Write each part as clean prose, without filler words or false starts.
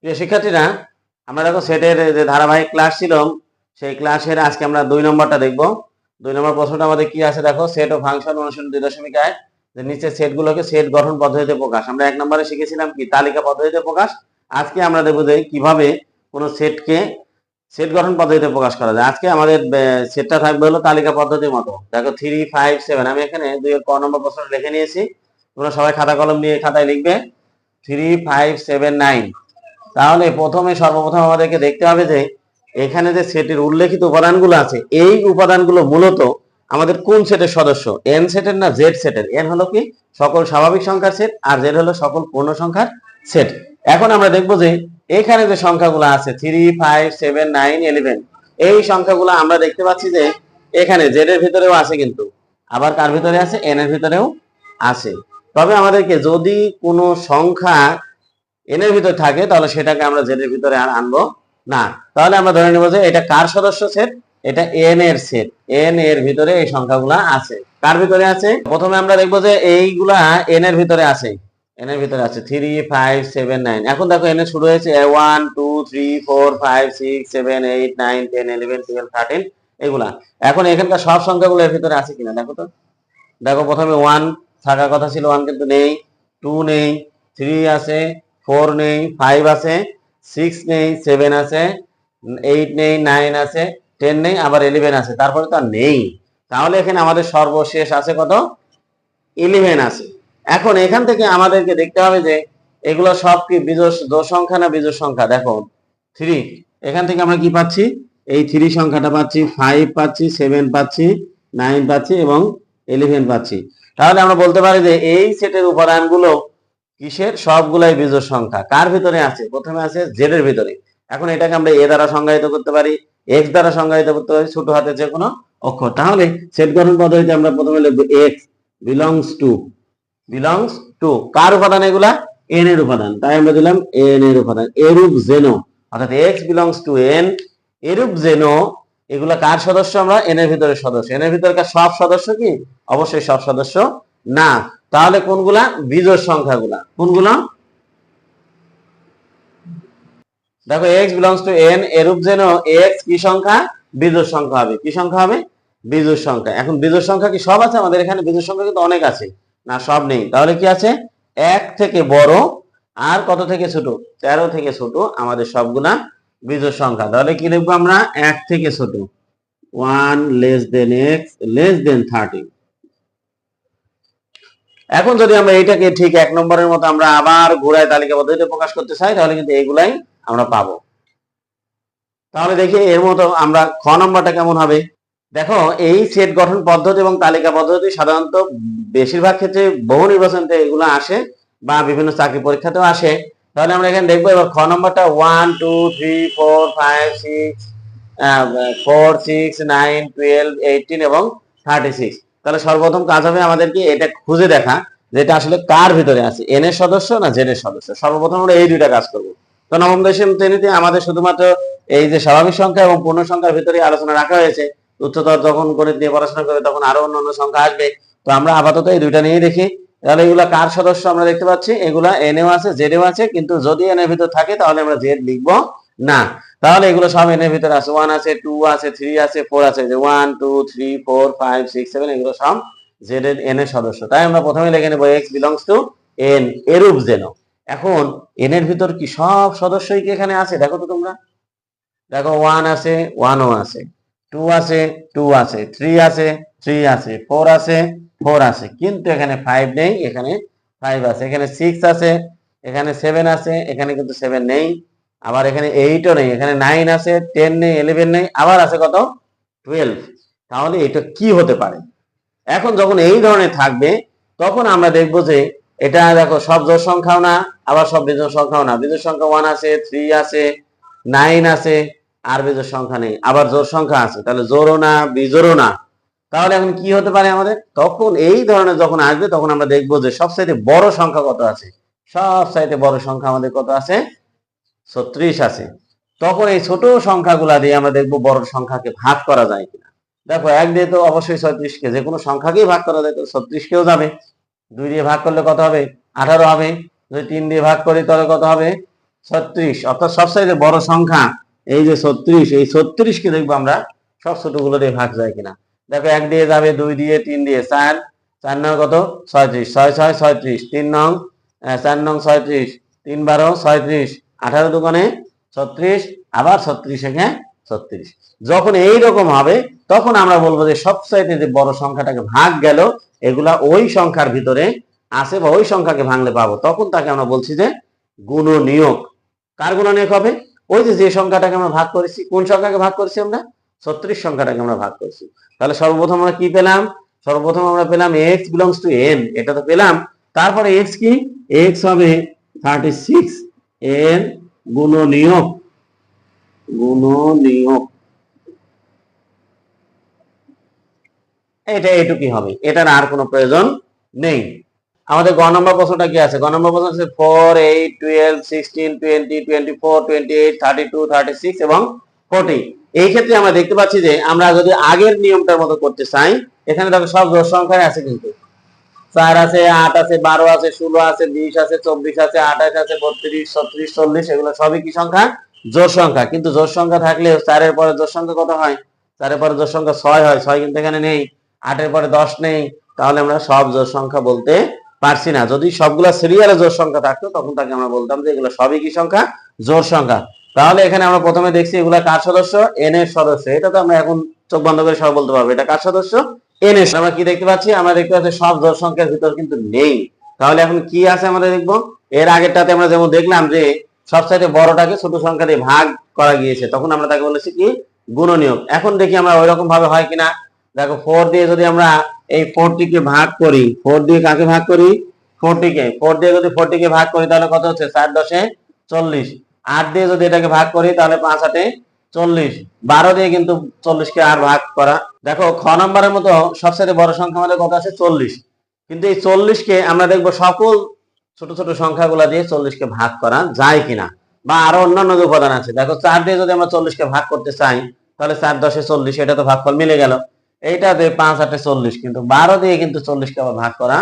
প্রিয় শিক্ষার্থীরা, আমরা দেখো সেটের যে ধারাবাহিক ক্লাস ছিল সেই ক্লাসের আজকে আমরা 2 নম্বরটা দেখব। 2 নম্বর প্রশ্নটা আমাদের কি আছে দেখো, সেট ও ফাংশন অনুশীলন 2.1 যে নিচে সেটগুলোকে সেট গঠন পদ্ধতিতে প্রকাশ। আমরা 1 নম্বরে শিখেছিলাম কি তালিকা পদ্ধতিতে প্রকাশ। আজকে আমরা দেখব যে কিভাবে কোনো সেটকে সেট গঠন পদ্ধতিতে প্রকাশ করা যায়। আজকে আমাদের সেটটা থাকবে হলো তালিকা পদ্ধতির মতো। দেখো 3 5 7, আমি এখানে 2 এর ক নম্বর প্রশ্নটা লিখে নিয়েছি। তোমরা সবাই খাতা কলম নিয়ে খাতায় লিখবে 3 5 7 9। তাহলে সর্বপ্রথম আমাদেরকে দেখতে হবে যে এখানে যে সেটের উল্লেখিত উপাদানগুলো আছে এই উপাদানগুলো মূলত আমাদের কোন সেটের সদস্য, এন সেটের না জেড সেটের। এন হলো কি সকল স্বাভাবিক সংখ্যার সেট আর জেড হলো সকল পূর্ণ সংখ্যার সেট। এখন আমরা দেখব যে এখানে যে সংখ্যাগুলো আছে 3 5 7 9 11, এই সংখ্যাগুলো আমরা দেখতে পাচ্ছি যে এখানে জেড এর ভিতরেও আছে, কিন্তু আবার কার ভিতরে আছে, এন এর ভিতরেও আছে। তবে আমাদেরকে যদি কোনো সংখ্যা এন এর ভিতরে থাকে তাহলে সেটাকে আমরা জেড এর ভিতরে আর আনবো না। তাহলে আমরা ধরে নেব যে এটা কার সদস্য সেট, এটা এন এর সেট। এন এর ভিতরে এই সংখ্যাগুলা আছে। কার ভিতরে আছে, প্রথমে আমরা দেখবো যে এইগুলা এন এর ভিতরে আছে। এন এর ভিতরে আছে 3 5 7 9। এখন দেখো এন এর শুরু হয়েছে 1 2 3 4 5 6 7 8 9 10 11 12 13 এগুলা। এখন এখানকার সব সংখ্যাগুলো এর ভিতরে আছে কিনা দেখো তো। দেখো প্রথমে 1 থাকার কথা ছিল, 1 কিন্তু নেই, 2 নেই, 3 আছে, 4 নেই, 5 আছে, 6 নেই, 7 আছে, 8 নেই, 9 আছে, 10 নেই, আবার 11 আছে, তারপরে তো আর নেই। তাহলে এখানে আমাদের সর্বশেষ আছে কত, 11 আছে। এখন এখান থেকে আমাদেরকে দেখতে হবে যে এগুলো সব কি জোড় সংখ্যা না বিজোড় সংখ্যা। দেখো 3, এখান থেকে আমরা কি পাচ্ছি, এই 3 সংখ্যাটা পাচ্ছি, 5 পাচ্ছি, 7 পাচ্ছি, 9 পাচ্ছি এবং 11 পাচ্ছি। তাহলে আমরা বলতে পারি যে এই সেটের উপাদানগুলো কিসের, সবগুলাই বিজোড় সংখ্যা। কার ভিতরে আছে, প্রথমে আছে জেড এর ভিতরে। এখন এটাকে আমরা এ দ্বারা সংজ্ঞায়িত করতে পারি, এক্স দ্বারা সংজ্ঞায়িত করতে পারি, ছোট হাতে যে কোনো অক্ষর। তাহলে সেট গঠন পদ্ধতিতে আমরা প্রথমে লিখব এক্স বিলংস টু কার উপাদান, এগুলা এন এর উপাদান, তাই আমরা দিলাম এন এর উপাদান। এরূপ যেন, অর্থাৎ এক্স বিলংস টু এন, এরূপ যেন এগুলা কার সদস্য, আমরা এন এর ভিতরে সদস্য। এন এর ভিতরকার সব সদস্য কি, অবশ্যই সব সদস্য না। তাহলে কোনগুলা, বিজোড় সংখ্যাগুলা। কোনগুলা, দেখো এক্স বিলংস টু এন, এরূপ যেন এক্স কি সংখ্যা, বিজোড় সংখ্যা হবে। কি সংখ্যা হবে, বিজোড় সংখ্যা। এখন বিজোড় সংখ্যা কি সব আছে আমাদের এখানে, বিজোড় সংখ্যা কিন্তু অনেক আছে না, সব নেই। তাহলে কি আছে, 1 থেকে বড় আর কত থেকে ছোট, 13 থেকে ছোট আমাদের সবগুলা বিজোড় সংখ্যা। তাহলে কি লিখবো আমরা, 1 থেকে ছোট 1 less than x less than 30। এখন যদি আমরা এইটাকে ঠিক 1 নম্বরের মতো আমরা আবার ঘোড়ায় তালিকা পদ্ধতিতে প্রকাশ করতে চাই তাহলে কিন্তু এইগুলাই আমরা পাবো। তাহলে দেখি এর মতো আমরা খ নম্বরটা কেমন হবে। দেখো এই সেট গঠন পদ্ধতি এবং তালিকা পদ্ধতি সাধারণত বেশিরভাগ ক্ষেত্রে বহু নির্বাচনতে এগুলো আসে বা বিভিন্ন চাকরি পরীক্ষাতেও আসে। তাহলে আমরা এখানে দেখবো এবার খ নম্বরটা 1 2 3 4 5 6 4 6 9 12 18 এবং 36। তাহলে সর্বপ্রথম কাজ হবে আমাদেরকে এটা খুঁজে দেখা যেটা আসলে কার ভিতরে আছে, এন এর সদস্য না জেড এর সদস্য। সর্বপ্রথম আমরা এই দুইটা কাজ করব। তো নবম দশম শ্রেণীতে আমাদের শুধুমাত্র এই যে স্বাভাবিক সংখ্যা এবং পূর্ণ সংখ্যার ভিতরে আলোচনা রাখা হয়েছে। উচ্চতর যখন গণিত নিয়ে পড়াশোনা করবে তখন আরো অন্যান্য সংখ্যা আসবে। তো আমরা আপাতত এই দুইটা নিয়ে দেখি। তাহলে এগুলা কার সদস্য আমরা দেখতে পাচ্ছি, এগুলা এন এও আছে জেড এও আছে, কিন্তু যদি এন এর ভিতর থাকে তাহলে আমরা জেড লিখবো না। তাহলে এগুলো সব এন এর ভিতরে আছে, 1 আছে, 2 আছে, 3 আছে, 4 আছে, যে 1 2 3 4 5 6 7 এগুলো সব জেড এর এন এর সদস্য। তাই আমরা প্রথমে লিখে নেব x বিলংস টু এন, এরূপ যেন। এখন এন এর ভিতর কি সব সদস্যই কি এখানে আছে, দেখো তো তোমরা। দেখো 1 আছে, 1 ও আছে, 2 আছে, 2 আছে, 3 আছে, 3 আছে, 4 আছে, 4 আছে, কিন্তু এখানে 5 নেই, এখানে 5 আছে, এখানে 6 আছে, এখানে 7 আছে, এখানে কিন্তু 7 নেই, আবার এখানে 8 ও নেই, এখানে 9 আছে, 10 নেই, 11 নেই, আবার আছে কত, 12। তাহলে এটা কি হতে পারে। এখন যখন এই ধরনের থাকবে তখন আমরা দেখব যে এটা দেখো সব জোড় সংখ্যাও না, আবার সব বিজোড় সংখ্যাও না। বিজোড় সংখ্যা 1 আছে, 3 আছে, 9 আছে, আর বিজোড় সংখ্যা নেই, আবার জোড় সংখ্যা আছে, তাহলে জোড়ও না বিজোড়ও না। তাহলে এখন কি হতে পারে আমাদের, তখন এই ধরনের যখন আসবে তখন আমরা দেখবো যে সবচাইতে বড় সংখ্যা কত আছে। সবচাইতে বড় সংখ্যা আমাদের কত আছে, 36 আছে। তখন এই ছোট সংখ্যাগুলা দিয়ে আমরা দেখবো বড় সংখ্যাকে ভাগ করা যায় কিনা। দেখো 1 দিয়ে তো অবশ্যই 36 কে, যে কোনো সংখ্যাকেই ভাগ করা যায়, তো 36 কেও যাবে। 2 দিয়ে ভাগ করলে কত হবে, 18 হবে। যদি 3 দিয়ে ভাগ করি তাহলে কত হবে, 36, অর্থাৎ সবচাইতে বড় সংখ্যা এই যে 36, এই 36 কে দেখবো আমরা সব ছোটগুলো দিয়ে ভাগ যায় কিনা। দেখো 1 দিয়ে যাবে, 2 দিয়ে, 3 দিয়ে, 4, 4 নং কত 36, 6 6 36, 3 নং 4 নং 36, 3 12 36, 18 দোকানে 36, আবার 36 এখানে 36। যখন এই রকম হবে তখন আমরা বলবো যে সবচাইতে যে বড় সংখ্যাটাকে ভাগ গেল এগুলা ওই সংখ্যার ভিতরে আছে বা ওই সংখ্যাকে ভাঙলে পাবো, তখন তাকে আমরা বলছি যে গুণনীয়ক। কার গুণনীয়ক হবে? ওই যে সংখ্যাটাকে আমরা ভাগ করেছি। কোন সংখ্যাকে ভাগ করেছি আমরা? 36 সংখ্যাটাকে আমরা ভাগ করেছি। তাহলে সর্বপ্রথম আমরা কি পেলাম? সর্বপ্রথম আমরা পেলাম x বিলংস টু n, এটা তো পেলাম। তারপরে x কি? x হবে 36 এর গুণনীয়ক, গুণনীয়ক এটা এইটুকুই হবে, এটার আর কোনো প্রয়োজন নেই। আমাদের গ নম্বর প্রশ্নটা কি আছে? গ নম্বর প্রশ্ন আছে 4 8 12 16 20 24 28 32 36 এবং 40। এই ক্ষেত্রে আমরা দেখতে পাচ্ছি যে আমরা যদি আগের নিয়মটার মতো করতে চাই, এখানে দেখো সব জোড় সংখ্যায় আছে, কিন্তু 4 আছে, 8 আছে, 12 আছে, 16 আছে, 20 আছে, 24 আছে, 28 আছে, 32 36 40, এগুলো সবই কি সংখ্যা? জোড় সংখ্যা। কিন্তু জোড় সংখ্যা থাকলে 4 এর পরে জোড় সংখ্যা কত হয়? 4 এর পরে জোড় সংখ্যা 6 হয়, 6 কিন্তু এখানে নেই। 8 এর পরে 10 নেই, তাহলে আমরা সব জোড় সংখ্যা বলতে পারছি না। যদি সবগুলা সিরিয়ালে জোড় সংখ্যা থাকতো তখন তাকে আমরা বলতাম যে এগুলো সবই কি সংখ্যা? জোড় সংখ্যা। তাহলে এখানে আমরা প্রথমে দেখছি এগুলা কার সদস্য? n এর সদস্য। এটা তো আমরা এখন চোখ বন্ধ করে সব বলতে পারবো, এটা কার সদস্য? n এর। আমরা কি দেখতে পাচ্ছি? আমরা দেখতে পাচ্ছি সব জোড় সংখ্যার ভিতর কিন্তু নেই। তাহলে এখন কি আছে আমাদের দেখবো। এর আগেরটাতে আমরা যেমন দেখলাম যে সবচাইতে বড়টাকে ছোট সংখ্যা দিয়ে ভাগ করা গিয়েছে, তখন আমরা তাকে বলেছি কি? গুণনীয়ক। এখন দেখি আমরা ওই রকম ভাবে হয় কিনা। দেখো 4 দিয়ে যদি আমরা এই 40 কে ভাগ করি, 4 দিয়ে কাকে ভাগ করি? 40 কে। 4 দিয়ে যদি 40 কে ভাগ করি তাহলে কত হচ্ছে? 4 10 40। 8 দিয়ে যদি এটাকে ভাগ করি তাহলে 5 8 40। 12 দিয়ে কিন্তু 40 কে আর ভাগ করা। দেখো খ নম্বরের মতো সবচেয়ে বড় সংখ্যা আমাদের কত আছে? 40। কিন্তু এই 40 কে আমরা দেখবো সকল ছোট ছোট সংখ্যাগুলো দিয়ে 40 কে ভাগ করা যায় কিনা, বা আরো অন্যান্য যে উপাদান আছে। দেখো 4 দিয়ে যদি আমরা 40 কে ভাগ করতে চাই তাহলে 4 10 40, এটা তো ভাগফল মিলে গেল। এইটাতে 5 8 40, কিন্তু 12 দিয়ে কিন্তু 40 কে আবার ভাগ করা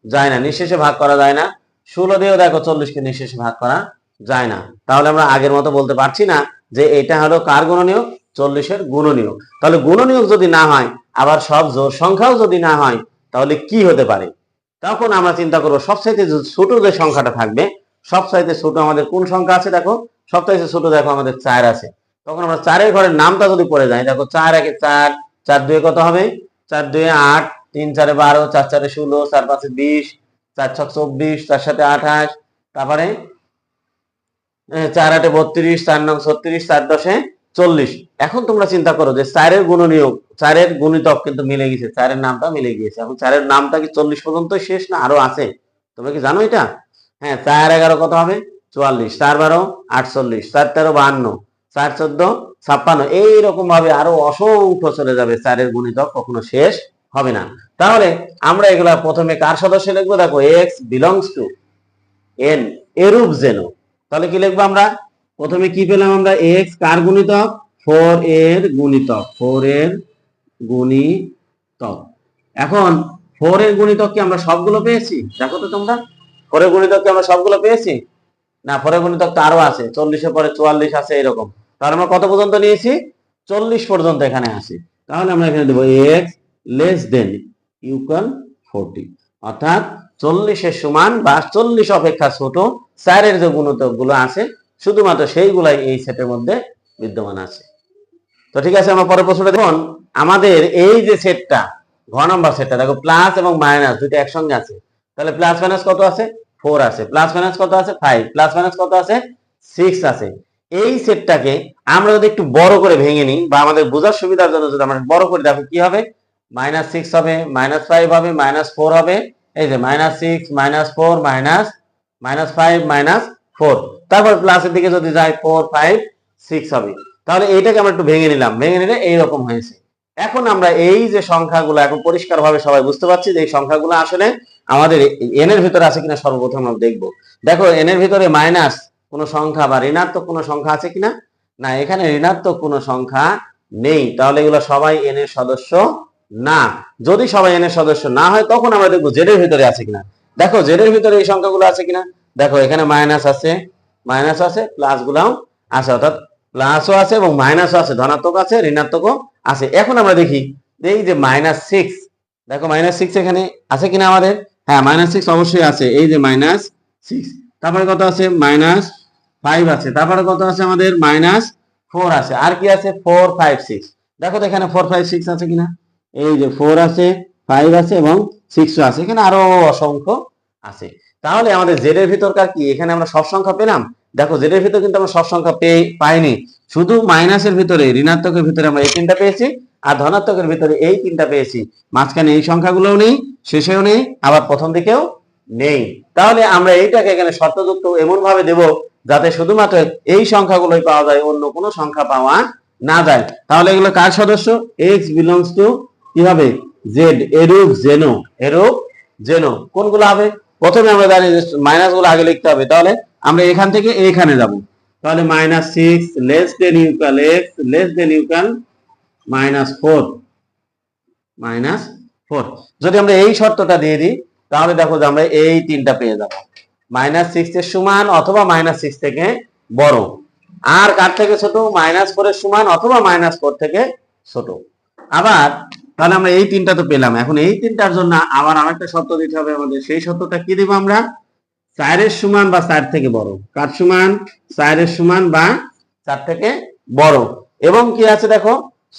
যায় না, নিঃশেষে ভাগ করা যায় না। 16 দিয়েও দেখো 40 কে নিঃশেষে ভাগ করা যায় না। তাহলে আমরা আগের মতো বলতে পারছি না যে এটা হলো কার গুণনীয়ক? 40 এর গুণনীয়ক। তাহলে গুণনীয়ক যদি না হয়, আবার সব জোড় সংখ্যাও যদি না হয়, তাহলে কি হতে পারে? তখন আমরা চিন্তা করবো সবচাইতে ছোট যে সংখ্যাটা থাকবে, সবচাইতে ছোট আমাদের কোন সংখ্যা আছে? দেখো সবচাইতে ছোট দেখো আমাদের 4 আছে। তখন আমরা 4 এর ঘরের নামটা যদি পড়ে যাই, দেখো 4 1 4, 4 2 কত হবে? 4 2 8, 3 4 12, 4 4 16, 4 5 20, 4 6 24, 4 7 28, তারপরে 4 8 32, 4 9 36, 4 10 40। এখন তোমরা চিন্তা করো যে 4 এর গুণনীয়ক, 4 এর গুণিতক কিন্তু মিলে গেছে, 4 এর নামটা মিলে গিয়েছে। এখন 4 এর নামটা কি 40 পর্যন্ত শেষ, না আরো আছে? তোমরা কি জানো এটা? হ্যাঁ, 4 11 কত হবে? 44, 4 12 48, 4 13 52, 4 14 56, এইরকম ভাবে আরো অসংখ্য চলে যাবে। 4 এর গুণিতক কখনো শেষ হবে না। তাহলে আমরা এগুলা প্রথমে কার সদস্য লিখবো? দেখো x বিলংস টু n, এরূপ যেন। তাহলে কি লিখবো আমরা? প্রথমে কি পেলাম আমরা? x কার গুণিতক? 4 এর গুণিতক, 4 এর গুণিতক। এখন 4 এর গুণিতক কি আমরা সবগুলো পেয়েছি? দেখো তো তোমরা, 4 এর গুণিতক কি আমরা সবগুলো পেয়েছি? না, 4 এর গুণিতক তো আরো আছে, 40 এর পরে 44 আছে, এরকম। তাহলে আমরা কত পর্যন্ত নিয়েছি? 40 পর্যন্ত এখানে আসি। তাহলে আমরা এখানে দেবো x লেস দেন ইকুয়াল 40, অর্থাৎ 40 এর সমান বা 40 অপেক্ষা ছোট 4 এর যে গুণিতক গুলো আছে শুধুমাত্র সেইগুলাই এই সেটের মধ্যে বিদ্যমান আছে। তো ঠিক আছে, আমরা পরের প্রশ্নটা দেখুন। আমাদের এই যে সেটটা, ঘ নম্বর সেটটা, দেখো প্লাস এবং মাইনাস দুটো একসঙ্গে আছে। তাহলে প্লাস মাইনাস কত আছে? 4 আছে। প্লাস মাইনাস কত আছে? 5। প্লাস মাইনাস কত আছে? 6 আছে। এই সেটটাকে আমরা যদি একটু বড় করে ভেঙে নিই, বা আমাদের বোঝার সুবিধার জন্য যদি আমরা বড় করে, দেখো কি হবে? -6 হবে, -5 হবে, -4 হবে। এই যে -6 -4 -5 -4, তারপর প্লাসের দিকে যদি যাই 4 5 6 হবে। তাহলে এইটাকে আমরা একটু ভেঙে নিলাম, ভেঙে নিলে এইরকম হয়েছে। এখন আমরা এই যে সংখ্যাগুলো এখন পরিষ্কার ভাবে সবাই বুঝতে পারছি যে এই সংখ্যাগুলো আসলে আমাদের n এর ভিতরে আছে কিনা সর্বপ্রথম আমরা দেখবো। দেখো n এর ভিতরে মাইনাস কোন সংখ্যা বা ঋণাত্মক কোন সংখ্যা আছে কিনা? না, এখানে ঋণাত্মক কোন সংখ্যা নেই। তাহলে এগুলো সবাই n এর সদস্য না। যদি সবাই n এর সদস্য না হয় তখন আমরা দেখবো z এর ভিতরে আছে কিনা। দেখো z এর ভিতরে এই সংখ্যাগুলো আছে কিনা। দেখো এখানে মাইনাস আছে, মাইনাস আছে, প্লাস গুলাও আছে, অর্থাৎ প্লাসও আছে এবং মাইনাসও আছে, ধনাত্মক আছে, ঋণাত্মকও আছে। এখন আমরা দেখি এই যে -6, দেখো -6 এখানে আছে কিনা আমাদের? হ্যাঁ, -6 অবশ্যই আছে, এই যে -6। তারপরে কত আছে? -5 আছে। তারপরে কত আছে আমাদের? -4 আছে। আর কি আছে? 4 5 6। দেখো তো এখানে 4 5 6 আছে কিনা? এই যে 4 আছে, 5 আছে এবং 6ও আছে, এখানে আরো অসংখ্য আছে। তাহলে আমাদের জেড এর ভিতরকার কি এখানে আমরা সব সংখ্যা পেলাম? দেখো জেড এর ভিতর কিন্তু আমরা সব সংখ্যা পাইনি, শুধু মাইনাসের ভিতরে, ঋণাত্মকের ভিতরে আমরা এই তিনটা পেয়েছি, আর ধনাত্মকের ভিতরে এই তিনটা পেয়েছি। মাঝখানে এই সংখ্যাগুলোও নেই, শেষেও নেই, আবার প্রথম দিকেও নেই। তাহলে আমরা এইটাকে এখানে শর্তযুক্ত এমন ভাবে দেব যাতে শুধুমাত্র এই সংখ্যাগুলোই পাওয়া যায়, অন্য কোনো সংখ্যা পাওয়া না যায়। তাহলে এগুলো কার সদস্য? এক্স বিলংস টু কি হবে? জেড, এরূপ জেনো, এরূপ জেনো। কোনগুলো হবে? প্রথমে আমরা জানি যে মাইনাস গুলো আগে লিখতে হবে, তাহলে আমরা এখান থেকে এইখানে যাব। তাহলে -6 less than equal x less than equal -4, -4। যদি আমরা এই শর্তটা দিয়ে দিই তাহলে দেখো যে আমরা এই তিনটা পেয়ে যাব, -6 এর সমান অথবা -6 থেকে বড়। আর কার থেকে ছোট? -4 এর সমান অথবা -4 থেকে ছোট। আবার তাহলে আমরা এই তিনটা তো পেলাম, এখন এই তিনটার জন্য আবার আরেকটা শর্ত দিতে হবে আমাদের। সেই শর্তটা কি দেব আমরা? 4 এর সমান বা 4 থেকে বড়। কার সমান? 4 এর সমান বা 4 থেকে বড়। এবং কি আছে দেখো?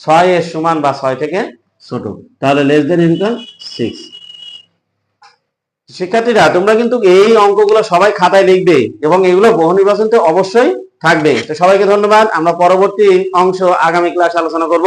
6 এর সমান বা 6 থেকে ছোট। তাহলে লেস দেন ইকুয়াল 6। শিক্ষার্থীরা তোমরা কিন্তু এই অঙ্কগুলো সবাই খাতায় লিখবে এবং এগুলো বহু নির্বাচনতে অবশ্যই থাকবে। তো সবাইকে ধন্যবাদ। আমরা পরবর্তী অংশ আগামী ক্লাসে আলোচনা করব।